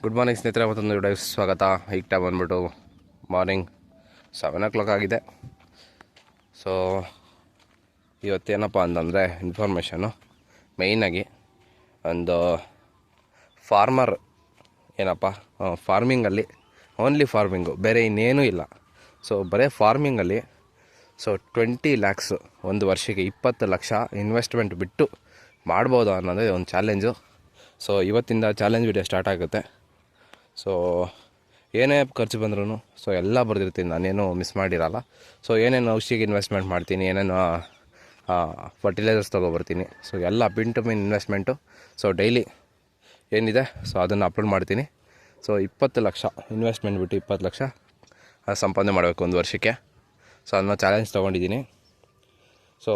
Good morning ಸ್ನೇಹಿತರೆ, ಮತ್ತೊಂದು ವಿಡಿಯೋಗೆ ಸ್ವಾಗತ. ಈಗ ಟೈಮ್ ಬಂದ್ಬಿಟ್ಟು ಮಾರ್ನಿಂಗ್ 7 o'clock ಆಗಿದೆ. ಸೊ ಇವತ್ತೇನಪ್ಪ ಅಂತಂದರೆ ಇನ್ಫಾರ್ಮೇಷನು ಮೇಯ್ನಾಗಿ ಒಂದು ಫಾರ್ಮರ್ ಏನಪ್ಪ ಫಾರ್ಮಿಂಗಲ್ಲಿ ಓನ್ಲಿ ಫಾರ್ಮಿಂಗು, ಬೇರೆ ಇನ್ನೇನೂ ಇಲ್ಲ. ಸೊ ಬರೀ ಫಾರ್ಮಿಂಗಲ್ಲಿ 20 lakhs ಒಂದು ವರ್ಷಕ್ಕೆ 20 ಲಕ್ಷ ಇನ್ವೆಸ್ಟ್ಮೆಂಟ್ ಬಿಟ್ಟು ಮಾಡ್ಬೋದು ಅನ್ನೋದೇ ಒಂದು ಚಾಲೆಂಜು. ಸೊ ಇವತ್ತಿಂದ ಚಾಲೆಂಜ್ ವಿಡಿಯೋ ಸ್ಟಾರ್ಟ್ ಆಗುತ್ತೆ. ಸೊ ಏನೇ ಖರ್ಚು ಬಂದ್ರೂ ಎಲ್ಲ ಬರ್ದಿರ್ತೀನಿ, ನಾನೇನು ಮಿಸ್ ಮಾಡಿರಲ್ಲ. ಸೊ ಏನೇನು ಔಷಧಿಗೆ ಇನ್ವೆಸ್ಟ್ಮೆಂಟ್ ಮಾಡ್ತೀನಿ, ಏನೇನು ಫರ್ಟಿಲೈಸರ್ಸ್ ತೊಗೊಬರ್ತೀನಿ, ಸೊ ಎಲ್ಲ pin to pin investment. So daily ಏನಿದೆ ಸೊ ಅದನ್ನು ಅಪ್ಲೋಡ್ ಮಾಡ್ತೀನಿ. ಸೊ 20 ಲಕ್ಷ ಇನ್ವೆಸ್ಟ್ಮೆಂಟ್ ಬಿಟ್ಟು 20 ಲಕ್ಷ ಸಂಪಾದನೆ ಮಾಡಬೇಕು ಒಂದು ವರ್ಷಕ್ಕೆ. ಸೊ ಅದನ್ನ ಚಾಲೆಂಜ್ ತೊಗೊಂಡಿದ್ದೀನಿ. ಸೊ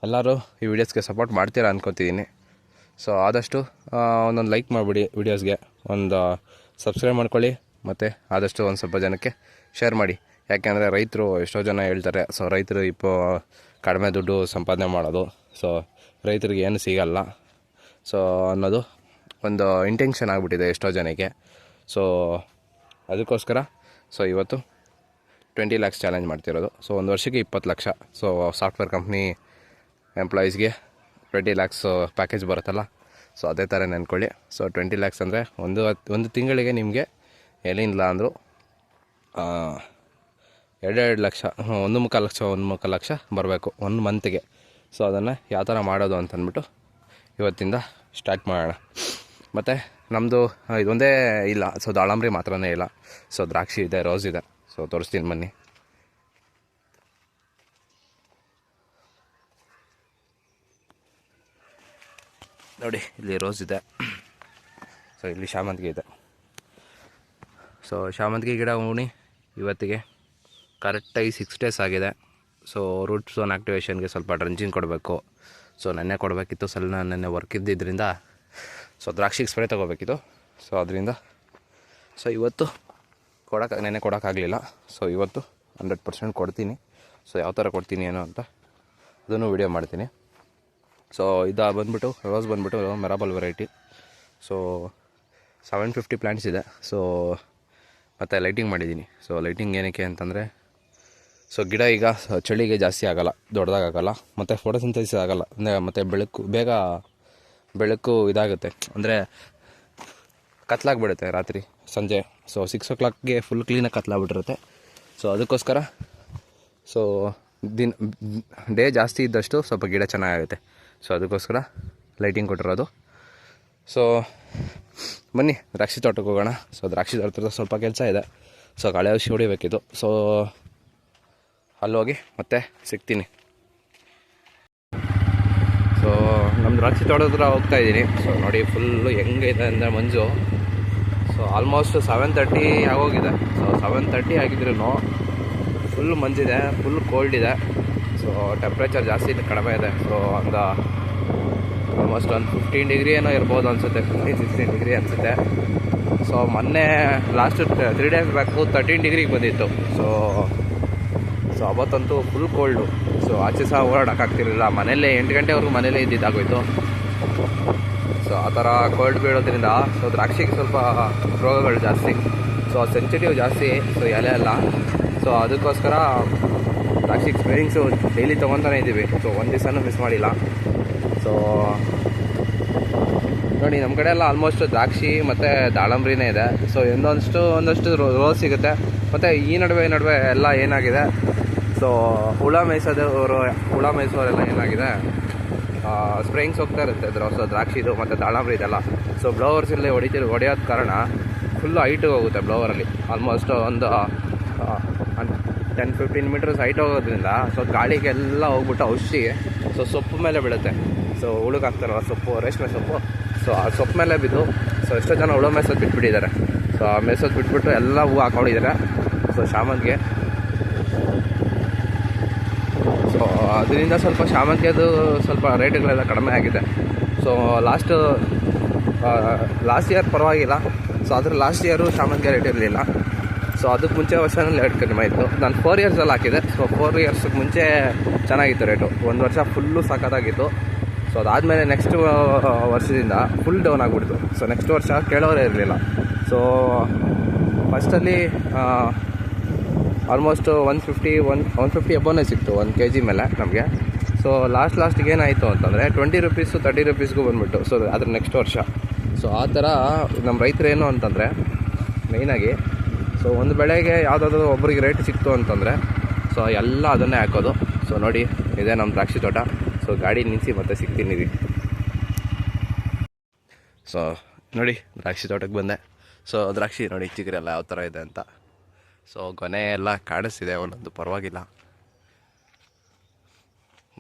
ಎಲ್ಲರೂ ಈ ವಿಡಿಯೋಸ್ಗೆ ಸಪೋರ್ಟ್ ಮಾಡ್ತೀರಾ ಅಂದ್ಕೊತಿದ್ದೀನಿ. ಸೊ ಆದಷ್ಟು ಒಂದೊಂದು ಲೈಕ್ ಮಾಡಿಬಿಡಿ, ವೀಡಿಯೋಸ್ಗೆ ಒಂದು ಸಬ್ಸ್ಕ್ರೈಬ್ ಮಾಡ್ಕೊಳ್ಳಿ, ಮತ್ತು ಆದಷ್ಟು ಒಂದು ಸ್ವಲ್ಪ ಜನಕ್ಕೆ ಶೇರ್ ಮಾಡಿ. ಯಾಕೆಂದರೆ ರೈತರು ಎಷ್ಟೋ ಜನ ಹೇಳ್ತಾರೆ, ಸೊ ರೈತರು ಕಡಿಮೆ ದುಡ್ಡು ಸಂಪಾದನೆ ಮಾಡೋದು, ಸೊ ರೈತರಿಗೆ ಏನು ಸಿಗಲ್ಲ ಸೊ ಅನ್ನೋದು ಒಂದು ಇಂಟೆನ್ಷನ್ ಆಗಿಬಿಟ್ಟಿದೆ ಎಷ್ಟೋ ಜನಕ್ಕೆ. ಸೊ ಅದಕ್ಕೋಸ್ಕರ ಸೊ ಇವತ್ತು 20 lakhs ಚಾಲೆಂಜ್ ಮಾಡ್ತಿರೋದು. ಸೊ ಒಂದು ವರ್ಷಕ್ಕೆ 20 ಲಕ್ಷ. ಸೊ ಸಾಫ್ಟ್ವೇರ್ ಕಂಪ್ನಿ ಎಂಪ್ಲಾಯೀಸ್ಗೆ 20 lakhs ಪ್ಯಾಕೇಜ್ ಬರುತ್ತಲ್ಲ, ಸೊ ಅದೇ ಥರ ನೆನ್ಕೊಳ್ಳಿ. ಸೊ 20 lakhs ಅಂದರೆ ಒಂದು ತಿಂಗಳಿಗೆ ನಿಮಗೆ ಏನಿಲ್ಲ ಅಂದರೂ 2 ಲಕ್ಷ, 1.25 ಲಕ್ಷ ಬರಬೇಕು ಒಂದು ಮಂತ್ಗೆ. ಸೊ ಅದನ್ನು ಯಾವ ಥರ ಮಾಡೋದು ಅಂತಂದ್ಬಿಟ್ಟು ಇವತ್ತಿಂದ ಸ್ಟಾರ್ಟ್ ಮಾಡೋಣ. ಮತ್ತು ನಮ್ಮದು ಇದೊಂದೇ ಇಲ್ಲ, ಸೊ ದಾಳಂಬ್ರಿ ಮಾತ್ರನೇ ಇಲ್ಲ. ಸೊ ದ್ರಾಕ್ಷಿ ಇದೆ, ರೋಸ್ ಇದೆ. ಸೊ ತೋರಿಸ್ತೀನಿ ಬನ್ನಿ. ನೋಡಿ, ಇಲ್ಲಿ ರೋಸ್ ಇದೆ. ಸೊ ಇಲ್ಲಿ ಶಾಮಂತಿಗೆ ಇದೆ. ಸೊ ಶಾಮಂತಿಗೆ ಗಿಡ ಉಣಿ ಇವತ್ತಿಗೆ ಕರೆಕ್ಟಾಗಿ 6 days ಆಗಿದೆ. ಸೊ ರೂಟ್ ಝೋನ್ ಆ್ಯಕ್ಟಿವೇಷನ್ಗೆ ಸ್ವಲ್ಪ ಡ್ರಂಚಿಂಗ್ ಕೊಡಬೇಕು. ಸೊ ನೆನ್ನೆ ಕೊಡಬೇಕಿತ್ತು, ನೆನ್ನೆ ವರ್ಕ್ ಇದ್ದಿದ್ದರಿಂದ ಸೊ ದ್ರಾಕ್ಷಿಗೆ ಸ್ಪ್ರೇ ತೊಗೋಬೇಕಿತ್ತು. ಸೊ ಅದರಿಂದ ಸೊ ಇವತ್ತು ನೆನ್ನೆ ಕೊಡೋಕ್ಕಾಗಲಿಲ್ಲ. ಸೊ ಇವತ್ತು 100% ಕೊಡ್ತೀನಿ. ಸೊ ಯಾವ ಥರ ಕೊಡ್ತೀನಿ ಏನೋ ಅಂತ ಅದನ್ನು ವಿಡಿಯೋ ಮಾಡ್ತೀನಿ. ಸೊ ಇದು ಬಂದ್ಬಿಟ್ಟು ರೋಸ್ ಬಂದ್ಬಿಟ್ಟು ಮೆರಾಬಲ್ ವೆರೈಟಿ. ಸೊ 750 ಪ್ಲ್ಯಾಂಟ್ಸ್ ಇದೆ. ಸೊ ಮತ್ತು ಲೈಟಿಂಗ್ ಮಾಡಿದ್ದೀನಿ. ಸೊ ಲೈಟಿಂಗ್ ಏನಕ್ಕೆ ಅಂತಂದರೆ ಸೊ ಗಿಡ ಈಗ ಚಳಿಗೆ ಜಾಸ್ತಿ ಆಗೋಲ್ಲ, ದೊಡ್ಡದಾಗಲ್ಲ, ಮತ್ತು ಫೋಟೋಸಿಂಥಸಿಸ್ ಆಗೋಲ್ಲ. ಮತ್ತು ಬೆಳಕು ಇದಾಗುತ್ತೆ, ಅಂದರೆ ಕತ್ಲಾಗ್ಬಿಡುತ್ತೆ ರಾತ್ರಿ ಸಂಜೆ. ಸೊ 6 o'clockಗೆ ಫುಲ್ ಕ್ಲೀನಾಗಿ ಕತ್ಲಾಗ್ಬಿಟ್ಟಿರುತ್ತೆ. ಸೊ ಅದಕ್ಕೋಸ್ಕರ ಸೊ ಡೇ ಜಾಸ್ತಿ ಇದ್ದಷ್ಟು ಸ್ವಲ್ಪ ಗಿಡ ಚೆನ್ನಾಗುತ್ತೆ. ಸೊ ಅದಕ್ಕೋಸ್ಕರ ಲೈಟಿಂಗ್ ಕೊಟ್ಟಿರೋದು. ಸೊ ಬನ್ನಿ ದ್ರಾಕ್ಷಿ ತೋಟಕ್ಕೆ ಹೋಗೋಣ. ಸೊ ದ್ರಾಕ್ಷಿ ತೋಟದ ಸ್ವಲ್ಪ ಕೆಲಸ ಇದೆ. ಸೊ ಗಾಳಿ ಔಷಧಿ ಹೊಡಿಬೇಕಿತ್ತು. ಸೊ ಅಲ್ಲಿ ಹೋಗಿ ಮತ್ತೆ ಸಿಗ್ತೀನಿ. ಸೊ ನಮ್ಮ ದ್ರಾಕ್ಷಿ ತೋಟದ ಹತ್ರ ಹೋಗ್ತಾಯಿದ್ದೀನಿ. ಸೊ ನೋಡಿ ಫುಲ್ಲು ಹೆಂಗಿದೆ ಅಂದರೆ ಮಂಜು. ಸೊ ಆಲ್ಮೋಸ್ಟ್ 7:30 ಆಗೋಗಿದೆ. ಸೊ 7:30 ಆಗಿದ್ರೂ ಫುಲ್ ಮಂಜಿದೆ, ಫುಲ್ ಕೋಲ್ಡ್ ಇದೆ. ಸೊ ಟೆಂಪ್ರೇಚರ್ ಜಾಸ್ತಿ ಕಡಿಮೆ ಇದೆ. ಸೊ ಆಲ್ಮೋಸ್ಟ್ ಒಂದು 15 ಡಿಗ್ರಿ ಏನೋ ಇರ್ಬೋದು ಅನಿಸುತ್ತೆ, 15-16 ಡಿಗ್ರಿ ಅನಿಸುತ್ತೆ. ಸೊ ಮೊನ್ನೆ ಲಾಸ್ಟ್ 3 days ಬ್ಯಾಕು 13 ಡಿಗ್ರಿಗೆ ಬಂದಿತ್ತು. ಸೊ ಅವತ್ತಂತೂ ಫುಲ್ ಕೋಲ್ಡು. ಸೊ ಆಚೆ ಸಹ ಓಡಾಡೋಕ್ಕಾಗ್ತಿರಲಿಲ್ಲ. ಮನೆಯಲ್ಲೇ 8 ಗಂಟೆವರೆಗೂ ಮನೇಲೇ ಇದ್ದಿದ್ದಾಗೋಯ್ತು. ಸೊ ಆ ಥರ ಕೋಲ್ಡ್ ಬೀಳೋದ್ರಿಂದ ಸೊ ದ್ರಾಕ್ಷಿಗೆ ಸ್ವಲ್ಪ ರೋಗಗಳು ಜಾಸ್ತಿ. ಸೊ ಸೆನ್ಸಿಟಿವ್ ಜಾಸ್ತಿ. ಸೊ ಎಲೆ ಎಲ್ಲ. ಸೊ ಅದಕ್ಕೋಸ್ಕರ ದ್ರಾಕ್ಷಿಗೆ ಸ್ಪ್ರೇಯಿಂಗ್ಸು ಡೈಲಿ ತೊಗೊತಾನೆ ಇದ್ದೀವಿ. ಸೊ ಒಂದು ದಿವಸನೂ ಮಿಸ್ ಮಾಡಿಲ್ಲ. ಸೊ ನೋಡಿ, ನಮ್ಮ ಕಡೆ ಎಲ್ಲ ಆಲ್ಮೋಸ್ಟ್ ದ್ರಾಕ್ಷಿ ಮತ್ತು ದಾಳಂಬ್ರಿನೇ ಇದೆ. ಸೊ ಒಂದಷ್ಟು ರೋಸ್ ಸಿಗುತ್ತೆ. ಮತ್ತು ಈ ನಡುವೆ ಎಲ್ಲ ಏನಾಗಿದೆ, ಸೊ ಹುಳ ಮೇಯಿಸೋರೆಲ್ಲ ಏನಾಗಿದೆ, ಸ್ಪ್ರೇಯಿಂಗ್ಸ್ ಹೋಗ್ತಾ ಇರುತ್ತೆ. ಸೊ ದ್ರಾಕ್ಷಿದು ಮತ್ತು ದಾಳಂಬ್ರಿ ಇದೆಲ್ಲ. ಸೊ ಬ್ಲೋವರ್ಸ್ ಇಲ್ಲಿ ಹೊಡೆಯೋದ ಕಾರಣ ಫುಲ್ಲು ಹೈಟಿಗೆ ಹೋಗುತ್ತೆ ಬ್ಲೋವರಲ್ಲಿ. ಆಲ್ಮೋಸ್ಟ್ ಒಂದು 10-15 ಮೀಟರ್ಸ್ ಹೈಟ್ ಹೋಗೋದ್ರಿಂದ ಸೊ ಗಾಳಿಗೆಲ್ಲ ಹೋಗ್ಬಿಟ್ಟು ಔಷಧಿಗೆ ಸೊ ಸೊಪ್ಪು ಮೇಲೆ ಬೀಳುತ್ತೆ. ಸೊ ಹುಳುಗಾಗ್ತಾರಲ್ಲ ಸೊಪ್ಪು, ರೇಷ್ಮೆ ಸೊಪ್ಪು. ಸೊ ಆ ಸೊಪ್ಪು ಮೇಲೆ ಬಿದ್ದು ಸೊ ಎಷ್ಟೋ ಜನ ಹುಳು ಮೇಸೋದು ಬಿಟ್ಬಿಟ್ಟಿದ್ದಾರೆ. ಸೊ ಆ ಮೇಸೋದು ಬಿಟ್ಬಿಟ್ಟು ಎಲ್ಲ ಹೂವು ಹಾಕೊಂಡಿದ್ದಾರೆ. ಸೊ ಶಾಮಂತಿಗೆ ಸೊ ಅದರಿಂದ ಸ್ವಲ್ಪ ಶಾಮಂತಿಗೆದು ಸ್ವಲ್ಪ ರೇಟ್ಗಳೆಲ್ಲ ಕಡಿಮೆ ಆಗಿದೆ. ಸೊ ಲಾಸ್ಟ್ ಇಯರ್ ಪರವಾಗಿಲ್ಲ. ಸೊ ಅದ್ರ ಲಾಸ್ಟ್ ಇಯರು ಶಾಮಂತಿಗೆ ರೇಟ್ ಇರಲಿಲ್ಲ. ಸೊ ಅದಕ್ಕೆ ಮುಂಚೆ ವರ್ಷನಲ್ಲಿ ರೇಟ್ ಕಡಿಮೆ ಇತ್ತು. ನಾನು 4 yearsಲ್ಲಿ ಹಾಕಿದೆ. ಸೊ 4 yearsಗೆ ಮುಂಚೆ ಚೆನ್ನಾಗಿತ್ತು ರೇಟು. ಒಂದು ವರ್ಷ ಫುಲ್ಲು ಸಖತ್ತಾಗಿತ್ತು. ಸೊ ಅದಾದಮೇಲೆ ನೆಕ್ಸ್ಟ್ ವರ್ಷದಿಂದ ಫುಲ್ ಡೌನ್ ಆಗಿಬಿಡ್ತು. ಸೊ ನೆಕ್ಸ್ಟ್ ವರ್ಷ ಕೇಳೋರೇ ಇರಲಿಲ್ಲ. ಸೊ ಫಸ್ಟಲ್ಲಿ ಆಲ್ಮೋಸ್ಟ್ 150 ಎಬೋನೇ ಸಿಕ್ತು 1 kg ಮೇಲೆ ನಮಗೆ. ಸೊ ಲಾಸ್ಟಿಗೆ ಏನಾಯಿತು ಅಂತಂದರೆ 20 ರೂಪೀಸು 30 ರೂಪೀಸ್ಗೂ ಬಂದುಬಿಟ್ಟು. ಸೊ ಅದ್ರ ನೆಕ್ಸ್ಟ್ ವರ್ಷ. ಸೊ ಆ ಥರ ನಮ್ಮ ರೈತರು ಏನು ಅಂತಂದರೆ ಮೇಯ್ನಾಗಿ ಸೊ ಒಂದು ಬೆಳೆಗೆ ಯಾವುದಾದ್ರೂ ಒಬ್ರಿಗೆ ರೇಟ್ ಸಿಕ್ತು ಅಂತಂದರೆ ಸೊ ಎಲ್ಲ ಅದನ್ನೇ ಹಾಕೋದು. ಸೊ ನೋಡಿ ಇದೇ ನಮ್ಮ ದ್ರಾಕ್ಷಿ ತೋಟ. ಸೊ ಗಾಡಿ ನಿಲ್ಲಿಸಿ ಮತ್ತೆ ಸಿಗ್ತೀನಿ. ಸೊ ನೋಡಿ ದ್ರಾಕ್ಷಿ ತೋಟಕ್ಕೆ ಬಂದೆ. ಸೊ ದ್ರಾಕ್ಷಿ ನೋಡಿ ಚಿಗುರೆಲ್ಲ ಯಾವ ಥರ ಇದೆ ಅಂತ. ಸೊ ಗೊನೆ ಎಲ್ಲ ಕಾಣಿಸ್ತಿದೆ ಒಂದೊಂದು, ಪರವಾಗಿಲ್ಲ.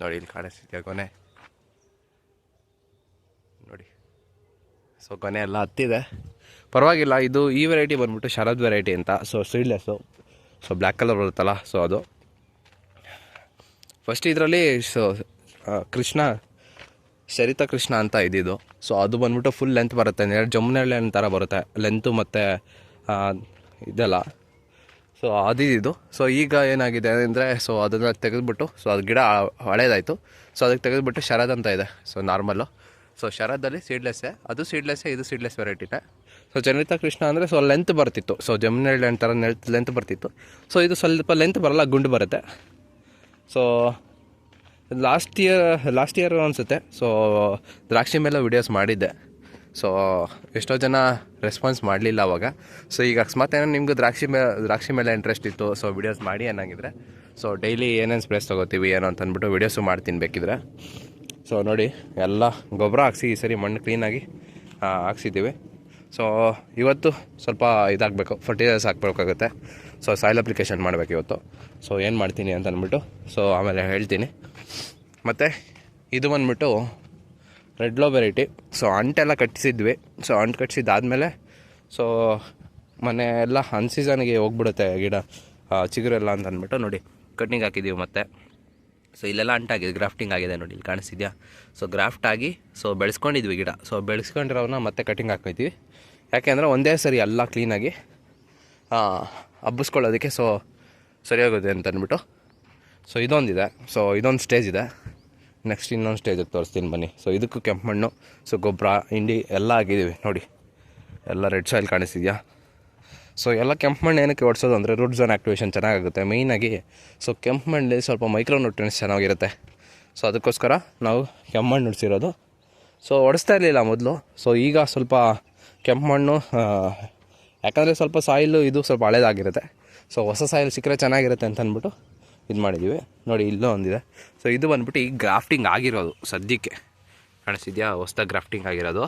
ನೋಡಿ ಇಲ್ಲಿ ಕಾಣಿಸ್ತಿದೆ ಗೊನೆ ನೋಡಿ. ಸೊ ಗೊನೆ ಎಲ್ಲ ಹತ್ತಿದೆ, ಪರವಾಗಿಲ್ಲ. ಇದು ಈ ವೆರೈಟಿ ಬಂದ್ಬಿಟ್ಟು ಶರದ್ ವೆರೈಟಿ ಅಂತ. So seedless, so black colour ಬರುತ್ತಲ್ಲ, ಸೊ ಅದು ಫಸ್ಟ್ ಇದರಲ್ಲಿ. ಸೊ ಶರಿತ ಕೃಷ್ಣ ಅಂತ ಇದ್ದಿದ್ದು. ಸೊ ಅದು ಬಂದ್ಬಿಟ್ಟು ಫುಲ್ ಲೆಂತ್ ಬರುತ್ತೆ, ಜಮುನೆಳ್ಳೆ ಥರ ಬರುತ್ತೆ ಲೆಂತು ಮತ್ತು ಇದೆಲ್ಲ. ಸೊ ಅದಿದ್ದು. ಸೊ ಈಗ ಏನಾಗಿದೆ ಅಂದರೆ ಸೊ ಅದನ್ನು ತೆಗೆದುಬಿಟ್ಟು, ಸೊ ಅದು ಗಿಡ ಹಳೇದಾಯಿತು. ಸೊ ಅದಕ್ಕೆ ತೆಗೆದುಬಿಟ್ಟು ಶರದ್ ಅಂತ ಇದೆ. So normal. ಸೊ ಶರದಲ್ಲಿ ಸೀಡ್ಲೆಸ್ಸೇ, ಅದು ಸೀಡ್ಲೆಸ್ಸೇ, ಇದು ಸೀಡ್ಲೆಸ್ ವೆರೈಟಿನೇ. ಸೊ ಶರಿತ ಕೃಷ್ಣ ಅಂದರೆ ಸೊ ಲೆಂತ್ ಬರ್ತಿತ್ತು. ಸೊ ಜಮುನೆಳ್ಳೆ ಥರ ಲೆಂತ್ ಬರ್ತಿತ್ತು. ಸೊ ಇದು ಸ್ವಲ್ಪ ಲೆಂತ್ ಬರಲ್ಲ, ಗುಂಡು ಬರುತ್ತೆ. ಸೊ ಲಾಸ್ಟ್ ಇಯರ್ ಅನಿಸುತ್ತೆ. ಸೊ ದ್ರಾಕ್ಷಿ ಮೇಲೆ ವಿಡಿಯೋಸ್ ಮಾಡಿದ್ದೆ. ಸೊ ಎಷ್ಟೋ ಜನ ರೆಸ್ಪಾನ್ಸ್ ಮಾಡಲಿಲ್ಲ ಅವಾಗ. ಸೊ ಈಗ ಅಕಸ್ಮಾತ್ ಏನೋ ನಿಮ್ಗೆ ದ್ರಾಕ್ಷಿ ಮೇಲೆ ಇಂಟ್ರೆಸ್ಟ್ ಇತ್ತು, ಸೊ ವಿಡಿಯೋಸ್ ಮಾಡಿ ಏನಾಗಿದ್ರೆ. ಸೊ ಡೈಲಿ ಏನೇನು ಸ್ಪ್ರೇಸ್ ತೊಗೋತೀವಿ ಏನೋ ಅಂತ ಅಂದ್ಬಿಟ್ಟು ವಿಡಿಯೋಸು ಮಾಡ್ತೀನಿ ಬೇಕಿದ್ರೆ. ಸೊ ನೋಡಿ ಎಲ್ಲ ಗೊಬ್ಬರ ಹಾಕ್ಸಿ ಈ ಸರಿ ಮಣ್ಣು ಕ್ಲೀನಾಗಿ ಹಾಕ್ಸಿದ್ದೀವಿ. ಸೊ ಇವತ್ತು ಸ್ವಲ್ಪ ಇದಾಗಬೇಕು, ಫರ್ಟಿಲೈಸರ್ಸ್ ಹಾಕ್ಬೇಕಾಗುತ್ತೆ. ಸೊ ಸಾಯಿಲ್ ಅಪ್ಲಿಕೇಶನ್ ಮಾಡಬೇಕು ಇವತ್ತು. ಸೊ ಏನು ಮಾಡ್ತೀನಿ ಅಂತ ಅಂದ್ಬಿಟ್ಟು ಸೊ ಆಮೇಲೆ ಹೇಳ್ತೀನಿ. ಮತ್ತು ಇದು ಬಂದ್ಬಿಟ್ಟು ರೆಡ್ ಲೋ ವೆರೈಟಿ. ಸೊ ಅಂಟೆಲ್ಲ ಕಟ್ಟಿಸಿದ್ವಿ. ಸೊ ಅಂಟು ಕಟ್ಟಿಸಿದ್ದಾದಮೇಲೆ ಸೊ ಮನೆ ಎಲ್ಲ ಅನ್ಸೀಸನ್ಗೆ ಹೋಗ್ಬಿಡುತ್ತೆ ಗಿಡ ಚಿಗುರೆಲ್ಲ ಅಂತ ಅಂದ್ಬಿಟ್ಟು ನೋಡಿ ಕಟ್ಟಿಂಗ್ ಹಾಕಿದ್ದೀವಿ. ಮತ್ತು ಸೊ ಇಲ್ಲೆಲ್ಲ ಅಂಟಾಗಿದೆ, ಗ್ರಾಫ್ಟಿಂಗ್ ಆಗಿದೆ ನೋಡಿ, ಇಲ್ಲಿ ಕಾಣಿಸ್ತಿದ್ಯಾ. ಸೊ ಗ್ರಾಫ್ಟ್ ಆಗಿ ಸೊ ಬೆಳೆಸ್ಕೊಂಡಿದ್ವಿ ಗಿಡ. ಸೊ ಬೆಳೆಸ್ಕೊಂಡಿರೋವನ್ನ ಮತ್ತೆ ಕಟ್ಟಿಂಗ್ ಹಾಕ್ಕೊಯ್ತೀವಿ. ಯಾಕೆಂದರೆ ಒಂದೇ ಸರಿ ಎಲ್ಲ ಕ್ಲೀನಾಗಿ ಹಬ್ಬಿಸ್ಕೊಳ್ಳೋದಕ್ಕೆ ಸೊ ಸರಿಯಾಗುತ್ತೆ ಅಂತ ಅಂದ್ಬಿಟ್ಟು. ಸೊ ಇದೊಂದಿದೆ. ಸೊ ಇದೊಂದು ಸ್ಟೇಜ್ ಇದೆ. ನೆಕ್ಸ್ಟ್ ಇನ್ನೊಂದು ಸ್ಟೇಜಿಗೆ ತೋರಿಸ್ತೀನಿ ಬನ್ನಿ. ಸೊ ಇದಕ್ಕೂ ಕೆಂಪು ಮಣ್ಣು, ಸೊ ಗೊಬ್ಬರ, ಹಿಂಡಿ ಎಲ್ಲ ಹಾಕಿದ್ದೀವಿ ನೋಡಿ. ಎಲ್ಲ ರೆಡ್ ಸಾಯಿಲ್ ಕಾಣಿಸ್ತಿದ್ಯಾ. ಸೊ ಎಲ್ಲ ಕೆಂಪು ಮಣ್ಣು ಏನಕ್ಕೆ ಓಡಿಸೋದು ಅಂದರೆ ರೂಟ್ ಝೋನ್ ಆ್ಯಕ್ಟಿವೇಶನ್ ಚೆನ್ನಾಗುತ್ತೆ ಮೇಯ್ನಾಗಿ. ಸೊ ಕೆಂಪು ಮಣ್ಣಲ್ಲಿ ಸ್ವಲ್ಪ ಮೈಕ್ರೋ ನ್ಯೂಟ್ರಿಯೆಂಟ್ಸ್ ಚೆನ್ನಾಗಿರುತ್ತೆ. ಸೊ ಅದಕ್ಕೋಸ್ಕರ ನಾವು ಕೆಂಪು ಮಣ್ಣು ಉಡಿಸಿರೋದು. ಸೊ ಓಡಿಸ್ತಾ ಇರಲಿಲ್ಲ ಮೊದಲು. ಸೊ ಈಗ ಸ್ವಲ್ಪ ಕೆಂಪು ಮಣ್ಣು, ಯಾಕಂದರೆ ಸ್ವಲ್ಪ ಸಾಯಿಲು ಇದು ಸ್ವಲ್ಪ ಹಳೇದಾಗಿರುತ್ತೆ. ಸೊ ಹೊಸ ಸಾಯಿಲ್ ಸಿಕ್ಕರೆ ಚೆನ್ನಾಗಿರುತ್ತೆ ಅಂತ ಅಂದ್ಬಿಟ್ಟು ಇದು ಮಾಡಿದ್ದೀವಿ ನೋಡಿ. ಇಲ್ಲೂ ಒಂದಿದೆ. ಸೊ ಇದು ಬಂದ್ಬಿಟ್ಟು ಈಗ ಗ್ರಾಫ್ಟಿಂಗ್ ಆಗಿರೋದು ಸದ್ಯಕ್ಕೆ ಕಾಣಿಸ್ತಿದ್ಯಾ, ಹೊಸ್ದಾಗಿ ಗ್ರಾಫ್ಟಿಂಗ್ ಆಗಿರೋದು.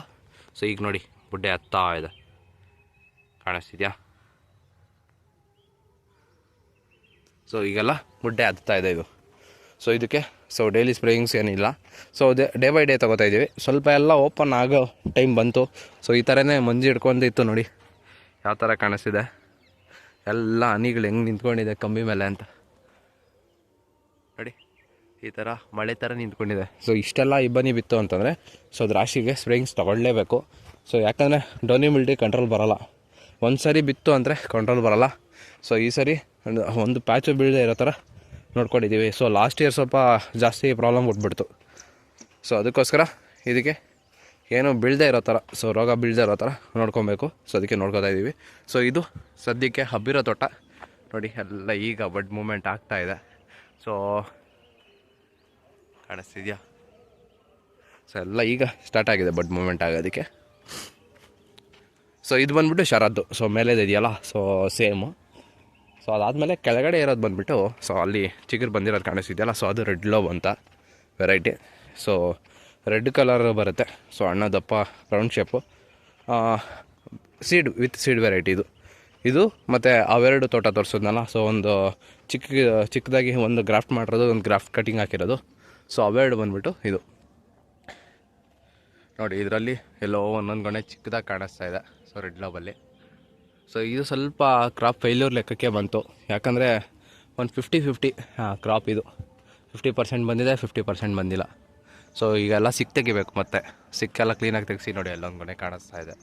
ಸೊ ಈಗ ನೋಡಿ ಬುಡ್ಡೆ ಹತ್ತಾ ಇದೆ, ಕಾಣಿಸ್ತಿದ್ಯಾ. ಸೊ ಈಗೆಲ್ಲ ಬುಡ್ಡೆ ಹತ್ತಾ ಇದೆ ಇದು. ಸೊ ಇದಕ್ಕೆ ಸೊ ಡೈಲಿ ಸ್ಪ್ರೇಯಿಂಗ್ಸ್ ಏನಿಲ್ಲ. ಸೊ ಡೇ ಬೈ ಡೇ ತೊಗೋತಾ ಇದ್ದೀವಿ. ಸ್ವಲ್ಪ ಎಲ್ಲ ಓಪನ್ ಆಗೋ ಟೈಮ್ ಬಂತು. ಸೊ ಈ ಥರನೇ ಮಂಜು ಹಿಡ್ಕೊಂಡಿತ್ತು ನೋಡಿ, ಯಾವ ಥರ ಕಾಣಿಸ್ತಿದೆ. ಎಲ್ಲ ಹನಿಗಳು ಹೆಂಗೆ ನಿಂತ್ಕೊಂಡಿದೆ ಕಂಬಿ ಮೇಲೆ ಅಂತ ನೋಡಿ. ಈ ಥರ ಮಳೆ ಥರ ನಿಂತ್ಕೊಂಡಿದೆ. ಸೊ ಇಷ್ಟೆಲ್ಲ ಇಬ್ಬನಿ ಬಿತ್ತು ಅಂತಂದರೆ ಸೊ ದ್ರಾಕ್ಷಿಗೆ ಸ್ಪ್ರೇಯಿಂಗ್ಸ್ ತೊಗೊಳ್ಳೇಬೇಕು. ಸೊ ಯಾಕಂದರೆ ಡೌನಿ ಮಿಲ್ಟಿ ಕಂಟ್ರೋಲ್ ಬರೋಲ್ಲ. ಒಂದು ಸರಿ ಬಿತ್ತು ಅಂದರೆ ಕಂಟ್ರೋಲ್ ಬರೋಲ್ಲ. ಸೊ ಈ ಸರಿ ಒಂದು ಪ್ಯಾಚು ಬೀಳದೆ ಇರೋ ಥರ ನೋಡ್ಕೊಂಡಿದ್ದೀವಿ. ಸೊ ಲಾಸ್ಟ್ ಇಯರ್ ಸ್ವಲ್ಪ ಜಾಸ್ತಿ ಪ್ರಾಬ್ಲಮ್ ಕೊಟ್ಬಿಡ್ತು. ಸೊ ಅದಕ್ಕೋಸ್ಕರ ಇದಕ್ಕೆ ಏನು ಬೀಳದೆ ಇರೋ ಥರ, ಸೊ ರೋಗ ಬೀಳದೆ ಇರೋ ಥರ ನೋಡ್ಕೊಬೇಕು. ಸೊ ಅದಕ್ಕೆ ನೋಡ್ಕೊತಾ ಇದ್ದೀವಿ. ಸೊ ಇದು ಸದ್ಯಕ್ಕೆ ಹಬ್ಬಿರೋ ತೋಟ ನೋಡಿ. ಎಲ್ಲ ಈಗ ಬಡ್ ಮೂಮೆಂಟ್ ಆಗ್ತಾಯಿದೆ. ಸೊ ಕಾಣಿಸ್ತಿದ್ಯಾ. ಸೊ ಎಲ್ಲ ಈಗ ಸ್ಟಾರ್ಟ್ ಆಗಿದೆ ಬಡ್ ಮೂಮೆಂಟ್ ಆಗೋದಕ್ಕೆ. ಸೊ ಇದು ಬಂದ್ಬಿಟ್ಟು ಶರದ್ದು. ಸೊ ಮೇಲೇದು ಇದೆಯಲ್ಲ, ಸೊ ಸೇಮು. ಸೊ ಅದಾದಮೇಲೆ ಕೆಳಗಡೆ ಇರೋದು ಬಂದುಬಿಟ್ಟು ಸೊ ಅಲ್ಲಿ ಚಿಗುರು ಬಂದಿರೋದು ಕಾಣಿಸ್ತಿದೆಯಲ್ಲ, ಸೊ ಅದು ರೆಡ್ ಲವ್ ಅಂತ ವೆರೈಟಿ. ಸೊ ರೆಡ್ ಕಲರ್ ಬರುತ್ತೆ. ಸೊ ಹಣ್ಣು ದಪ್ಪ round shape, seed with seed variety ಇದು ಮತ್ತು ಅವೆರಡು ತೋಟ ತೋರಿಸೋದ್ನಲ್ಲ. ಸೊ ಒಂದು ಚಿಕ್ಕದಾಗಿ ಒಂದು ಗ್ರಾಫ್ಟ್ ಮಾಡಿರೋದು, ಒಂದು ಗ್ರಾಫ್ಟ್ ಕಟಿಂಗ್ ಹಾಕಿರೋದು. ಸೊ ಅವೆರಡು ಬಂದುಬಿಟ್ಟು ಇದು ನೋಡಿ. ಇದರಲ್ಲಿ ಎಲ್ಲೋ ಒಂದೊಂದು ಗೊನೆ ಚಿಕ್ಕದಾಗಿ ಕಾಣಿಸ್ತಾ ಇದೆ. So red ಲವಲ್ಲಿ. ಸೊ ಇದು ಸ್ವಲ್ಪ ಕ್ರಾಪ್ ಫೇಲ್ಯೂರ್ ಲೆಕ್ಕಕ್ಕೆ ಬಂತು. ಯಾಕಂದರೆ ಒಂದು 50-50 ಕ್ರಾಪ್ ಇದು. 50% ಬಂದಿದೆ, 50% ಬಂದಿಲ್ಲ. ಸೊ ಈಗೆಲ್ಲ ತೆಗಿಬೇಕು, ಮತ್ತು ಸಿಕ್ಕೆಲ್ಲ ಕ್ಲೀನಾಗಿ ತೆಗೆಸಿ ನೋಡಿ. ಎಲ್ಲೊಂದು ಗೊನೆ ಕಾಣಿಸ್ತಾ ಇದೆ.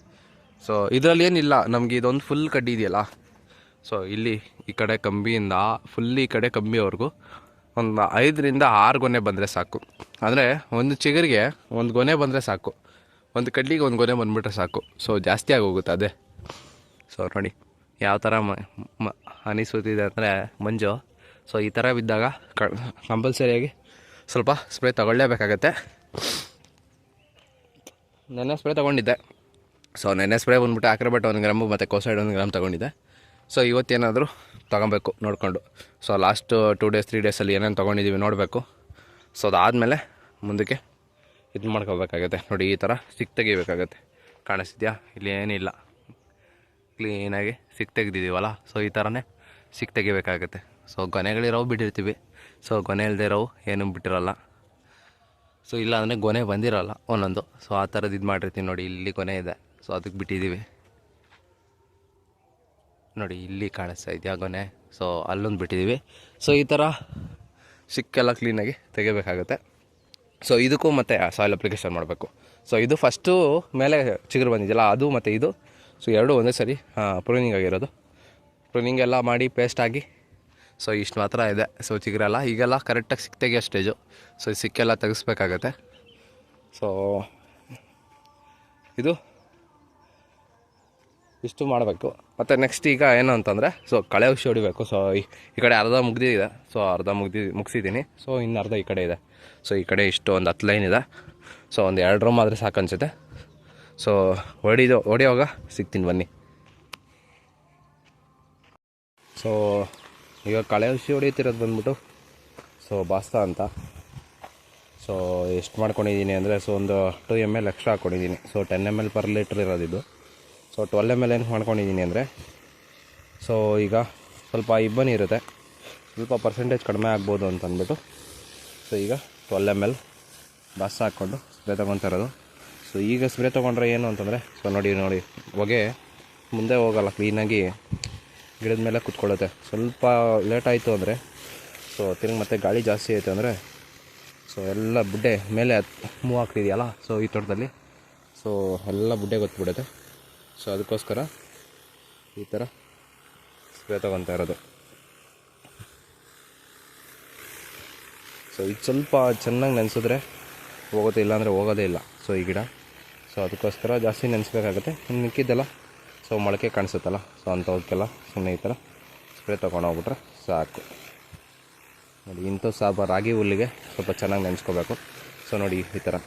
ಸೊ ಇದರಲ್ಲಿ ಏನಿಲ್ಲ, ನಮಗೆ ಇದೊಂದು ಫುಲ್ ಕಡ್ಡಿ ಇದೆಯಲ್ಲ. ಸೊ ಇಲ್ಲಿ ಈ ಕಡೆ ಕಂಬಿಯಿಂದ ಫುಲ್ ಈ ಕಡೆ ಕಂಬಿವರೆಗೂ ಒಂದು 5ರಿಂದ 6 ಗೊನೆ ಬಂದರೆ ಸಾಕು. ಅಂದರೆ ಒಂದು ಚಿಗುರಿಗೆ ಒಂದು ಗೊನೆ ಬಂದರೆ ಸಾಕು, ಒಂದು ಕಡ್ಲಿಗೆ ಒಂದು ಗೊನೆ ಬಂದುಬಿಟ್ರೆ ಸಾಕು. ಸೊ ಜಾಸ್ತಿ ಆಗೋಗುತ್ತೆ ಅದೇ. ಸೊ ನೋಡಿ ಯಾವ ಥರ ಅನಿಸುತ್ತಿದೆ ಅಂದರೆ ಮಂಜು. ಸೊ ಈ ಥರ ಬಿದ್ದಾಗ ಕಂಪಲ್ಸರಿಯಾಗಿ ಸ್ವಲ್ಪ ಸ್ಪ್ರೇ ತೊಗೊಳ್ಳೇಬೇಕಾಗತ್ತೆ. ನೆನ್ನೆ ಸ್ಪ್ರೇ ತೊಗೊಂಡಿದ್ದೆ. ಸೊ ನೆನ್ನೆ ಸ್ಪ್ರೇ ಬಂದುಬಿಟ್ಟು ಆಕ್ರೋಬಾಟ್ 1 ಗ್ರಾಮು ಮತ್ತು ಕೋಸೈಡ್ 1 ಗ್ರಾಮ್ ತೊಗೊಂಡಿದ್ದೆ. ಸೊ ಇವತ್ತೇನಾದರೂ ತೊಗೊಬೇಕು ನೋಡಿಕೊಂಡು. ಸೊ ಲಾಸ್ಟ್ 2 ಡೇಸ್ 3 ಡೇಸಲ್ಲಿ ಏನೇನು ತೊಗೊಂಡಿದ್ದೀವಿ ನೋಡಬೇಕು. ಸೊ ಅದಾದಮೇಲೆ ಮುಂದಕ್ಕೆ ಇದು ಮಾಡ್ಕೋಬೇಕಾಗತ್ತೆ. ನೋಡಿ ಈ ಥರ ಸಿಕ್ ತೆಗಿಬೇಕಾಗತ್ತೆ. ಕಾಣಿಸ್ತಿದ್ಯಾ? ಇಲ್ಲಿ ಏನಿಲ್ಲ, ಕ್ಲೀನಾಗಿ ಸಿಕ್ ತೆಗ್ದಿದ್ದೀವಲ್ಲ. ಸೊ ಈ ಥರನೇ ಸಿಕ್ ತೆಗಿಬೇಕಾಗತ್ತೆ. ಸೊ ಗೊನೆಗಳಿರೋವು ಬಿಟ್ಟಿರ್ತೀವಿ. ಸೊ ಗೊನೆ ಇಲ್ಲದೆ ಇರೋವು ಏನೂ ಬಿಟ್ಟಿರಲ್ಲ. ಸೊ ಇಲ್ಲ ಅಂದರೆ ಗೊನೆ ಬಂದಿರೋಲ್ಲ ಒಂದೊಂದು. ಸೊ ಆ ಥರದ್ದು ಇದು ಮಾಡಿರ್ತೀವಿ. ನೋಡಿ ಇಲ್ಲಿ ಗೊನೆ ಇದೆ, ಸೊ ಅದಕ್ಕೆ ಬಿಟ್ಟಿದ್ದೀವಿ. ನೋಡಿ ಇಲ್ಲಿ ಕಾಣಿಸ್ತಾ ಇದೆಯಾ ಗೊನೆ? ಸೊ ಅಲ್ಲೊಂದು ಬಿಟ್ಟಿದ್ದೀವಿ. ಸೊ ಈ ಥರ ಸಿಕ್ಕೆಲ್ಲ ಕ್ಲೀನಾಗಿ ತೆಗಿಬೇಕಾಗುತ್ತೆ. ಸೊ ಇದಕ್ಕೂ ಮತ್ತು ಸಾಯಿಲ್ ಅಪ್ಲಿಕೇಶನ್ ಮಾಡಬೇಕು. ಸೊ ಇದು ಫಸ್ಟು ಮೇಲೆ ಚಿಗುರು ಬಂದಿದೆಯಲ್ಲ ಅದು ಮತ್ತು ಇದು. ಸೊ ಎರಡೂ ಒಂದೇ ಸರಿ ಪ್ರೂನಿಂಗ್ ಆಗಿರೋದು. ಪ್ರೂನಿಂಗ್ ಎಲ್ಲ ಮಾಡಿ ಪೇಸ್ಟ್ ಆಗಿ ಸೊ ಇಷ್ಟು ಮಾತ್ರ ಇದೆ. ಸೊ ಚಿಗುರೆಲ್ಲ ಈಗೆಲ್ಲ ಕರೆಕ್ಟಾಗಿ ಸಿಕ್ ತೆಗಿಯೋ ಸ್ಟೇಜು. ಸೊ ಸಿಕ್ಕೆಲ್ಲ ತೆಗಿಸ್ಬೇಕಾಗತ್ತೆ. ಸೊ ಇದು ಇಷ್ಟು ಮಾಡಬೇಕು. ಮತ್ತು ನೆಕ್ಸ್ಟ್ ಈಗ ಏನು ಅಂತಂದರೆ ಸೊ ಕಳೆ ಔಷಧಿ ಹೊಡಿಬೇಕು. ಸೊ ಈ ಕಡೆ ಅರ್ಧ ಮುಗ್ದಿದೆ. ಸೊ ಅರ್ಧ ಮುಗಿಸಿದ್ದೀನಿ. ಸೊ ಇನ್ನು ಅರ್ಧ ಈ ಕಡೆ ಇದೆ. ಸೊ ಈ ಕಡೆ ಇಷ್ಟು ಒಂದು 10 ಲೈನ್ ಇದೆ. ಸೊ ಒಂದು 2 ಡ್ರಮ್ ಆದರೆ ಸಾಕು ಅನಿಸುತ್ತೆ. ಸೊ ಹೊಡಿಯೋವಾಗ ಸಿಗ್ತೀನಿ ಬನ್ನಿ. ಸೊ ಈಗ ಕಳೆ ಔಷಧಿ ಹೊಡಿತಿರೋದು ಬಂದ್ಬಿಟ್ಟು ಸೊ ಬಾಸ್ತಾ ಅಂತ. ಸೊ ಎಷ್ಟು ಮಾಡ್ಕೊಂಡಿದ್ದೀನಿ ಅಂದರೆ ಸೊ ಒಂದು 2 ml ಎಕ್ಸ್ಟ್ರಾ ಹಾಕ್ಕೊಂಡಿದ್ದೀನಿ. ಸೊ 10 ml ಪರ್ ಲೀಟ್ರ್ ಇರೋದಿದ್ದು. ಸೊ 12 ml ಏನು ಮಾಡ್ಕೊಂಡಿದ್ದೀನಿ ಅಂದರೆ ಸೊ ಈಗ ಸ್ವಲ್ಪ ಇಬ್ಬನಿ ಇರುತ್ತೆ, ಸ್ವಲ್ಪ ಪರ್ಸೆಂಟೇಜ್ ಕಡಿಮೆ ಆಗ್ಬೋದು ಅಂತ ಅಂದ್ಬಿಟ್ಟು ಸೊ ಈಗ 12 ml ಬಾಸ್ ಹಾಕ್ಕೊಂಡು ಸ್ಪ್ರೇ ತೊಗೊತಾ ಇರೋದು. ಸೊ ಈಗ ಸ್ಪ್ರೇ ತೊಗೊಂಡ್ರೆ ಏನು ಅಂತಂದರೆ ಸೊ ನೋಡಿ ಹೊಗೆ ಮುಂದೆ ಹೋಗಲ್ಲ, ಕ್ಲೀನಾಗಿ ಗಿಡದ ಮೇಲೆ ಕುತ್ಕೊಳ್ಳುತ್ತೆ. ಸ್ವಲ್ಪ ಲೇಟ್ ಆಯಿತು ಅಂದರೆ ಸೊ ತಿರುಗಿ ಮತ್ತೆ ಗಾಳಿ ಜಾಸ್ತಿ ಆಯಿತು ಅಂದರೆ ಸೊ ಎಲ್ಲ ಬುಡ್ಡೆ ಮೇಲೆ ಮೂವ್ ಆಗ್ತಿದೆಯಲ್ಲ. ಸೊ ಈ ತೋಟದಲ್ಲಿ ಸೊ ಎಲ್ಲ ಬುಡ್ಡೆ ಗೊತ್ತುಬಿಡುತ್ತೆ. ಸೊ ಅದಕ್ಕೋಸ್ಕರ ಈ ಥರ ಸ್ಪ್ರೇ ತೊಗೊತಾ ಇರೋದು. ಸೊ ಇದು ಸ್ವಲ್ಪ ಚೆನ್ನಾಗಿ ನೆನೆಸಿದ್ರೆ ಹೋಗುತ್ತೆ, ಇಲ್ಲಾಂದರೆ ಹೋಗೋದೇ ಇಲ್ಲ. ಸೊ ಈ ಗಿಡ ಸೊ ಅದಕ್ಕೋಸ್ಕರ ಜಾಸ್ತಿ ನೆನೆಸ್ಬೇಕಾಗುತ್ತೆ. ಇನ್ನು ಮಿಕ್ಕಿದ್ದೆಲ್ಲ ಸೊ ಮೊಳಕೆ ಕಾಣಿಸುತ್ತಲ್ಲ, ಸೊ ಅಂಥವಕ್ಕೆಲ್ಲ ಸುಮ್ಮನೆ ಈ ಥರ ಸ್ಪ್ರೇ ತೊಗೊಂಡೋಗ್ಬಿಟ್ರೆ ಸಾಕು. ನೋಡಿ ಇಂಥ ರಾಗಿ ಹುಲ್ಲಿಗೆ ಸ್ವಲ್ಪ ಚೆನ್ನಾಗಿ ನೆನೆಸ್ಕೋಬೇಕು. ಸೊ ನೋಡಿ ಈ ಥರ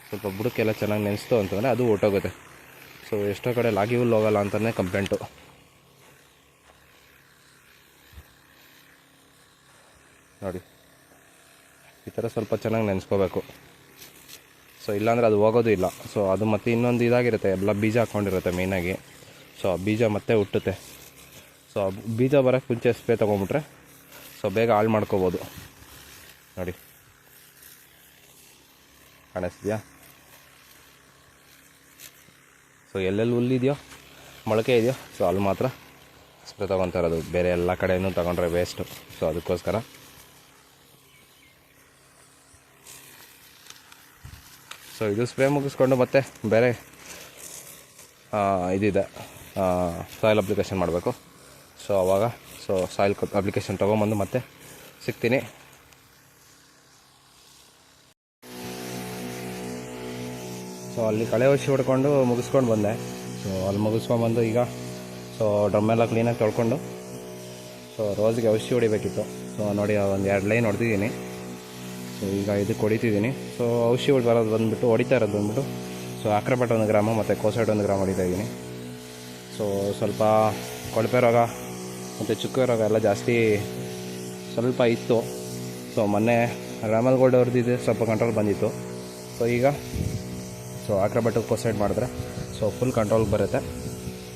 ಸ್ವಲ್ಪ ಬುಡಕ್ಕೆಲ್ಲ ಚೆನ್ನಾಗಿ ನೆನೆಸ್ತು ಅಂತಂದರೆ ಅದು ಹೊರ್ಟೋಗುತ್ತೆ. ಸೊ ಎಷ್ಟೋ ಕಡೆ ರಾಗಿ ಹುಲ್ಲು ಹೋಗಲ್ಲ ಅಂತಲೇ ಕಂಪ್ಲೇಂಟು. ನೋಡಿ ಈ ಥರ ಸ್ವಲ್ಪ ಚೆನ್ನಾಗಿ ನೆನೆಸ್ಕೋಬೇಕು. ಸೊ ಇಲ್ಲಾಂದರೆ ಅದು ಹೋಗೋದು ಇಲ್ಲ. ಸೊ ಅದು ಮತ್ತು ಇನ್ನೊಂದು ಇದಾಗಿರುತ್ತೆ, ಎಲ್ಲ ಬೀಜ ಹಾಕ್ಕೊಂಡಿರುತ್ತೆ ಮೇಯ್ನಾಗಿ. ಸೊ ಆ ಬೀಜ ಮತ್ತೆ ಹುಟ್ಟುತ್ತೆ. ಸೊ ಬೀಜ ಬರೋಕ್ಕೆ ಮುಂಚೆ ಸ್ಪ್ರೇ ತೊಗೊಂಬಿಟ್ರೆ ಸೊ ಬೇಗ ಹಾಳು ಮಾಡ್ಕೋಬೋದು. ನೋಡಿ ಕಾಣಿಸ್ತಿದೆಯಾ? ಸೊ ಎಲ್ಲೆಲ್ಲಿ ಹುಲ್ಲಿದೆಯೋ ಮೊಳಕೆ ಇದೆಯೋ ಸೊ ಅಲ್ಲಿ ಮಾತ್ರ ಸ್ಪ್ರೇ ತೊಗೊತಾ ಇರೋದು. ಬೇರೆ ಎಲ್ಲ ಕಡೆಯೂ ತೊಗೊಂಡ್ರೆ ವೇಸ್ಟು. ಸೊ ಅದಕ್ಕೋಸ್ಕರ ಸೊ ಇದು ಸ್ಪ್ರೇ ಮುಗಿಸ್ಕೊಂಡು ಮತ್ತೆ ಬೇರೆ ಇದಿದೆ ಸಾಯಿಲ್ ಅಪ್ಲಿಕೇಶನ್ ಮಾಡಬೇಕು. ಸೊ ಆವಾಗ ಸೊ ಸಾಯಿಲ್ ಅಪ್ಲಿಕೇಶನ್ ತೊಗೊಂಬಂದು ಮತ್ತೆ ಸಿಗ್ತೀನಿ. ಸೊ ಅಲ್ಲಿ ಕಳೆ ಔಷಧಿ ಹೊಡ್ಕೊಂಡು ಮುಗಿಸ್ಕೊಂಡು ಬಂದೆ. ಸೊ ಅಲ್ಲಿ ಮುಗಿಸ್ಕೊಂಡ್ಬಂದು ಈಗ ಸೊ ಡ್ರಮ್ಮೆಲ್ಲ ಕ್ಲೀನಾಗಿ ತೊಳ್ಕೊಂಡು ಸೊ ರೋಸ್ಗೆ ಔಷಧಿ ಹೊಡಿಬೇಕಿತ್ತು. ಸೊ ನೋಡಿ ಒಂದು 2 ಲೈನ್ ಹೊಡೆದಿದ್ದೀನಿ. ಸೊ ಈಗ ಇದಕ್ಕೆ ಹೊಡಿತಿದ್ದೀನಿ. ಸೊ ಔಷಧಿ ಬರೋದು ಬಂದುಬಿಟ್ಟು ಹೊಡಿತಾ ಇರೋದು ಬಂದುಬಿಟ್ಟು ಸೊ ಆಕ್ರೋಬಾಟ್ 1 ಗ್ರಾಮು ಮತ್ತು ಕೋಸೈಡ್ 1 ಗ್ರಾಮ್ ಹೊಡಿತಾಯಿದ್ದೀನಿ. ಸೊ ಸ್ವಲ್ಪ ಕೊಳಪೆ ರೋಗ ಮತ್ತು ಚುಕ್ಕೆ ರೋಗ ಎಲ್ಲ ಜಾಸ್ತಿ ಸ್ವಲ್ಪ ಇತ್ತು. ಸೊ ಮೊನ್ನೆ ರಾಮಲ್ ಗೋಲ್ಡ್ ಅವ್ರದ್ದು ಸ್ವಲ್ಪ ಕಂಟ್ರೋಲ್ ಬಂದಿತ್ತು. ಸೊ ಈಗ ಸೊ ಆಕ್ರೋಬಾಟ್ ಕೋಸೈಡ್ ಮಾಡಿದ್ರೆ ಸೊ ಫುಲ್ ಕಂಟ್ರೋಲ್ಗೆ ಬರುತ್ತೆ.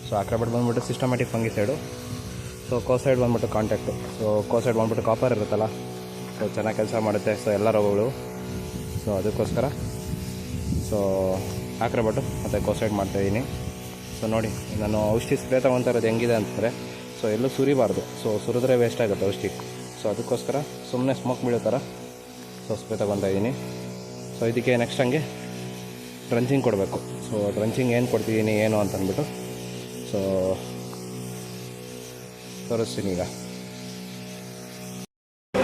ಸೊ ಆಕ್ರೋಬಾಟ್ ಬಂದುಬಿಟ್ಟು ಸಿಸ್ಟಮ್ಯಾಟಿಕ್ ಫಂಗಿಸೈಡು. ಸೊ ಕೋಸೈಡ್ ಬಂದುಬಿಟ್ಟು ಕಾಂಟ್ಯಾಕ್ಟು. ಸೊ ಕೋಸೈಡ್ ಬಂದುಬಿಟ್ಟು ಕಾಪರ್ ಇರುತ್ತಲ್ಲ, ಸೊ ಚೆನ್ನಾಗಿ ಕೆಲಸ ಮಾಡುತ್ತೆ. ಸೊ ಎಲ್ಲ ರೋಗಗಳು. ಸೊ ಅದಕ್ಕೋಸ್ಕರ ಸೊ ಆಕ್ರೋಬಾಟು ಮತ್ತು ಕೋಸೈಡ್ ಮಾಡ್ತಾಯಿದ್ದೀನಿ. ಸೊ ನೋಡಿ ನಾನು ಔಷಧಿ ಸ್ಪ್ರೇ ತೊಗೊತಾ ಇರೋದು ಹೆಂಗಿದೆ ಅಂತಂದರೆ ಸೊ ಎಲ್ಲೂ ಸುರಿಬಾರ್ದು. ಸೊ ಸುರಿದ್ರೆ ವೇಸ್ಟ್ ಆಗುತ್ತೆ ಔಷಧಿ. ಸೊ ಅದಕ್ಕೋಸ್ಕರ ಸುಮ್ಮನೆ ಸ್ಮೋಕ್ ಬೀಳೋ ಥರ ಸೊ ಸ್ಪ್ರೇ ತೊಗೊತಾ ಇದ್ದೀನಿ. ಸೊ ಇದಕ್ಕೆ ನೆಕ್ಸ್ಟ್ ಹಂಗೆ ಡ್ರಂಚಿಂಗ್ ಕೊಡಬೇಕು. ಸೊ ಡ್ರಂಚಿಂಗ್ ಏನು ಕೊಡ್ತಿದ್ದೀನಿ ಏನು ಅಂತ ಅಂದ್ಬಿಟ್ಟು ಸೊ ತೋರಿಸ್ತೀನಿ ಈಗ.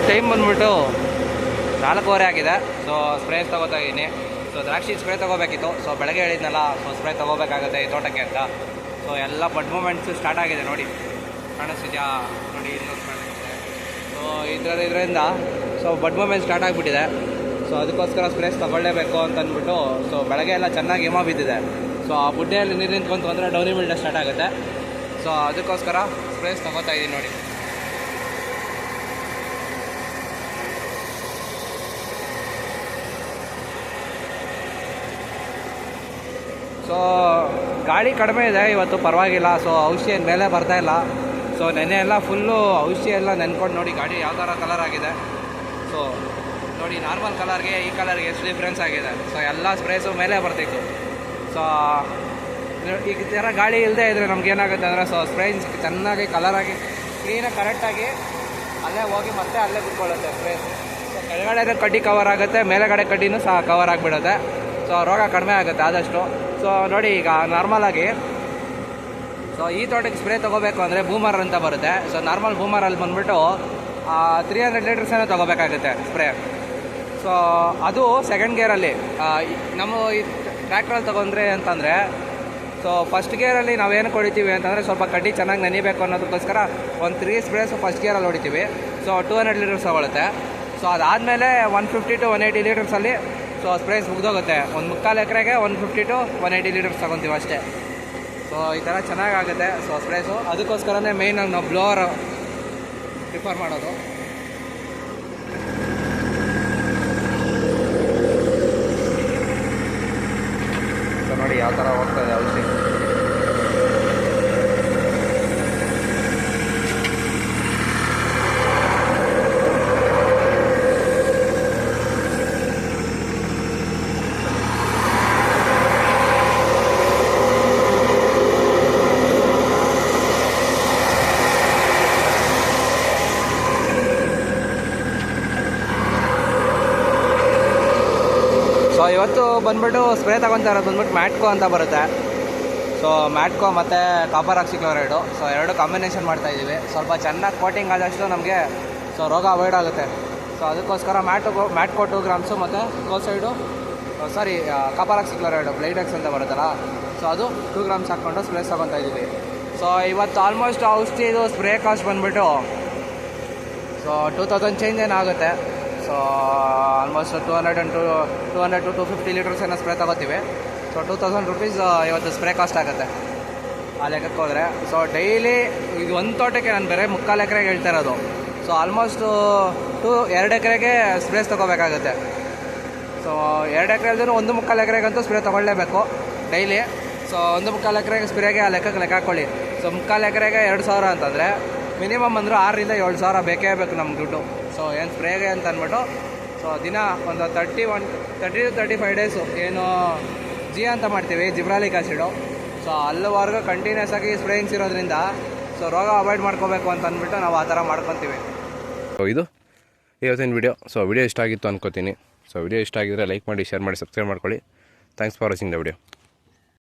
ಟೈಮ್ ಬಂದ್ಬಿಟ್ಟು 4:15 ಆಗಿದೆ. ಸೊ ಸ್ಪ್ರೇ ತೊಗೋತಾ ಇದ್ದೀನಿ. ಸೊ ದ್ರಾಕ್ಷಿ ಸ್ಪ್ರೇ ತೊಗೋಬೇಕಿತ್ತು. ಸೊ ಬೆಳಗ್ಗೆ ಹೇಳಿದ್ನಲ್ಲ, ಸೊ ಸ್ಪ್ರೇ ತೊಗೋಬೇಕಾಗುತ್ತೆ ಈ ತೋಟಕ್ಕೆ ಅಂತ. ಸೊ ಎಲ್ಲ ಬಡ್ ಮೂಮೆಂಟ್ಸು ಸ್ಟಾರ್ಟ್ ಆಗಿದೆ ನೋಡಿ, ಕಾಣಿಸ್ತಿದ್ಯಾ ನೋಡಿ, ಇನ್ನೊಂದು ಕಾಣಿಸುತ್ತೆ. ಸೊ ಇದರಿಂದ ಸೊ ಬಡ್ ಮೂಮೆಂಟ್ ಸ್ಟಾರ್ಟ್ ಆಗಿಬಿಟ್ಟಿದೆ. ಸೊ ಅದಕ್ಕೋಸ್ಕರ ಸ್ಪ್ರೇಸ್ ತೊಗೊಳ್ಳೇಬೇಕು ಅಂತ ಅಂದ್ಬಿಟ್ಟು ಸೊ ಬೆಳಗ್ಗೆ ಎಲ್ಲ ಚೆನ್ನಾಗಿ ಹಿಮ ಬಿದ್ದಿದೆ. ಸೊ ಆ ಬುಡ್ಡೆಯಲ್ಲಿ ನೀರು ನಿಂತ್ಕೊಂತು ಅಂದರೆ ಡೌನಿ ಬಿಲ್ಡ ಸ್ಟಾರ್ಟ್ ಆಗುತ್ತೆ. ಸೊ ಅದಕ್ಕೋಸ್ಕರ ಸ್ಪ್ರೇಸ್ ತೊಗೋತಾ ಇದ್ದೀನಿ ನೋಡಿ. ಸೊ ಗಾಳಿ ಕಡಿಮೆ ಇದೆ ಇವತ್ತು, ಪರವಾಗಿಲ್ಲ. ಸೊ ಔಷಧಿ ಏನು ಮೇಲೆ ಬರ್ತಾಯಿಲ್ಲ. ಸೊ ನೆನ್ನೆ ಎಲ್ಲ ಫುಲ್ಲು ಔಷಧಿ ಎಲ್ಲ ನೆನ್ಕೊಂಡು ನೋಡಿ ಗಾಡಿ ಯಾವ ಥರ ಕಲರ್ ಆಗಿದೆ. ಸೊ ನೋಡಿ, ನಾರ್ಮಲ್ ಕಲರ್ಗೆ ಈ ಕಲರ್ಗೆ ಎಷ್ಟು ಡಿಫ್ರೆನ್ಸ್ ಆಗಿದೆ. ಸೊ ಎಲ್ಲ ಸ್ಪ್ರೇಸು ಮೇಲೆ ಬರ್ತಿತ್ತು. ಸೊ ಈ ಥರ ಗಾಳಿ ಇಲ್ಲದೆ ಇದ್ದರೆ ನಮ್ಗೇನಾಗುತ್ತೆ ಅಂದರೆ ಸೊ ಸ್ಪ್ರೇಸ್ ಚೆನ್ನಾಗಿ ಕಲರಾಗಿ ಕ್ಲೀನಾಗಿ ಕರೆಕ್ಟಾಗಿ ಅಲ್ಲೇ ಹೋಗಿ ಮತ್ತೆ ಅಲ್ಲೇ ಕುತ್ಕೊಳ್ಳುತ್ತೆ ಸ್ಪ್ರೇಸ್. ಸೊ ಕೆಳಗಡೆ ಕಡ್ಡಿ ಕವರ್ ಆಗುತ್ತೆ, ಮೇಲೆಗಡೆ ಕಡ್ಡಿನೂ ಸಹ ಕವರ್ ಆಗಿಬಿಡುತ್ತೆ. ಸೊ ರೋಗ ಕಡಿಮೆ ಆಗುತ್ತೆ ಆದಷ್ಟು. ಸೊ ನೋಡಿ, ಈಗ ನಾರ್ಮಲಾಗಿ ಸೊ ಈ ತೋಟಕ್ಕೆ ಸ್ಪ್ರೇ ತೊಗೋಬೇಕು ಅಂದರೆ ಬೂಮರ್ ಅಂತ ಬರುತ್ತೆ. ಸೊ ನಾರ್ಮಲ್ ಬೂಮರಲ್ಲಿ ಬಂದುಬಿಟ್ಟು 300 ಲೀಟರ್ಸನ್ನು ತೊಗೋಬೇಕಾಗುತ್ತೆ ಸ್ಪ್ರೇ. ಸೊ ಅದು ಸೆಕೆಂಡ್ ಗೇರಲ್ಲಿ. ನಮ್ಮ ಈ ಟ್ರ್ಯಾಕ್ಟ್ರಲ್ಲಿ ತೊಗೊಂಡ್ರೆ ಅಂತಂದರೆ ಸೊ ಫಸ್ಟ್ ಗೇರಲ್ಲಿ ನಾವೇನು ಹೊಡಿತೀವಿ ಅಂತಂದರೆ ಸ್ವಲ್ಪ ಕಡ್ಡಿ ಚೆನ್ನಾಗಿ ನೆನಿಬೇಕು ಅನ್ನೋದಕ್ಕೋಸ್ಕರ ಒಂದು 3 ಸ್ಪ್ರೇಸು ಫಸ್ಟ್ ಗೇರಲ್ಲಿ ಹೊಡಿತೀವಿ. So 200 litres ತೊಗೊಳುತ್ತೆ. ಸೊ ಅದಾದಮೇಲೆ 150 to 180 ಲೀಟರ್ಸಲ್ಲಿ ಸೊ ಸ್ಪ್ರೇಸ್ ಮುಗ್ದೋಗುತ್ತೆ. ಒಂದು 3/4 ಎಕರೆಗೆ 150 to 180 ಲೀಟರ್ಸ್ ತೊಗೊತೀವಿ ಅಷ್ಟೇ. ಸೊ ಈ ಥರ ಚೆನ್ನಾಗಾಗುತ್ತೆ ಸೊ ಸ್ಪ್ರೇಸು. ಅದಕ್ಕೋಸ್ಕರನೇ ಮೇಯ್ನಾಗಿ ನಾವು ಬ್ಲೋವರ್ ಪ್ರಿಫರ್ ಮಾಡೋದು. ಸೊ ನೋಡಿ ಯಾವ ಥರ ಹೋಗ್ತಾಯಿದೆ ಔಷಧಿ. ಸೊ ಇವತ್ತು ಬಂದ್ಬಿಟ್ಟು ಸ್ಪ್ರೇ ತೊಗೊತಾ ಇರೋದು ಬಂದ್ಬಿಟ್ಟು ಮ್ಯಾಟ್ಕೋ ಅಂತ ಬರುತ್ತೆ. ಸೊ ಮ್ಯಾಟ್ಕೋ ಮತ್ತು ಕಾಪರ್ ಆಕ್ಸಿಕ್ಲೋರೈಡು ಸೊ ಎರಡು ಕಾಂಬಿನೇಷನ್ ಮಾಡ್ತಾಯಿದ್ದೀವಿ. ಸ್ವಲ್ಪ ಚೆನ್ನಾಗಿ ಕೋಟಿಂಗ್ ಆದಷ್ಟು ನಮಗೆ ಸೊ ರೋಗ ಅವಾಯ್ಡ್ ಆಗುತ್ತೆ. ಸೊ ಅದಕ್ಕೋಸ್ಕರ ಮ್ಯಾಟ್ಕೋ 2 ಗ್ರಾಮ್ಸು ಮತ್ತು ಕೋಸೈಡು ಕಾಪರ್ ಆಕ್ಸಿಕ್ಲೋರೈಡು ಬ್ಲೈಡೆಕ್ಸ್ ಅಂತ ಬರುತ್ತಲ್ಲ, ಸೊ ಅದು 2 ಗ್ರಾಮ್ಸ್ ಹಾಕ್ಕೊಂಡು ಸ್ಪ್ರೇಸ್ ತೊಗೊತಾ ಇದ್ದೀವಿ. ಸೊ ಇವತ್ತು ಆಲ್ಮೋಸ್ಟ್ ಔಷಧಿದು ಸ್ಪ್ರೇ ಕಾಸ್ಟ್ ಬಂದುಬಿಟ್ಟು ಸೊ 2000 ಚೇಂಜ್ ಏನಾಗುತ್ತೆ. ಸೊ ಆಲ್ಮೋಸ್ಟ್ 200 to 250 ಲೀಟರ್ಸ್ ಏನೋ ಸ್ಪ್ರೇ ತೊಗೋತೀವಿ. ಸೊ 2000 ರೂಪೀಸ್ ಇವತ್ತು ಸ್ಪ್ರೇ ಕಾಸ್ಟ್ ಆಗುತ್ತೆ ಆ ಲೆಕ್ಕಕ್ಕೆ ಹೋದರೆ. ಸೊ ಡೈಲಿ ಈಗ ಒಂದು ತೋಟಕ್ಕೆ ನಾನು ಬೇರೆ 3/4 ಎಕರೆಗೆ ಹೇಳ್ತಾ ಇರೋದು. ಸೊ ಆಲ್ಮೋಸ್ಟು 2 ಎಕರೆಗೆ ಸ್ಪ್ರೇಸ್ ತೊಗೋಬೇಕಾಗುತ್ತೆ. ಸೊ 2 ಎಕರೆಲ್ದೂ 1/4 ಎಕರೆಗಂತೂ ಸ್ಪ್ರೇ ತೊಗೊಳ್ಳೇಬೇಕು ಡೈಲಿ. ಸೊ 1/4 ಎಕರೆಗೆ ಸ್ಪ್ರೇಗೆ ಆ ಲೆಕ್ಕ ಹಾಕ್ಕೊಳ್ಳಿ. ಸೊ 3/4 ಎಕರೆಗೆ 2000 ಅಂತಂದರೆ ಮಿನಿಮಮ್ ಅಂದರೆ 6,000 to 7,000 ಬೇಕೇ ಬೇಕು ನಮ್ಗೆ ದುಡ್ಡು. ಸೊ ಏನು ಸ್ಪ್ರೇಗೆ ಅಂತ ಅಂದ್ಬಿಟ್ಟು ಸೊ ದಿನ ಒಂದು 30 to 35 ಡೇಸು ಏನು ಅಂತ ಮಾಡ್ತೀವಿ, ಜಿಬ್ರಾಲಿಕ್ ಆ್ಯಸಿಡು. ಸೊ ಅಲ್ಲಿವರೆಗೂ ಕಂಟಿನ್ಯೂಸ್ ಆಗಿ ಸ್ಪ್ರೇಯಿಂಗ್ಸ್ ಇರೋದ್ರಿಂದ ಸೊ ರೋಗ ಅವಾಯ್ಡ್ ಮಾಡ್ಕೋಬೇಕು ಅಂತ ಅಂದ್ಬಿಟ್ಟು ನಾವು ಆ ಥರ ಮಾಡ್ಕೊತೀವಿ. ಸೊ ಇದು ಇವತ್ತಿನ ವಿಡಿಯೋ. ಸೊ ವಿಡಿಯೋ ಇಷ್ಟ ಆಗಿತ್ತು ಅನ್ಕೋತೀನಿ. ಸೊ ವಿಡಿಯೋ ಇಷ್ಟ ಆಗಿದ್ರೆ ಲೈಕ್ ಮಾಡಿ, ಶೇರ್ ಮಾಡಿ, ಸಬ್ಸ್ಕ್ರೈಬ್ ಮಾಡ್ಕೊಳ್ಳಿ. Thanks for watching the video.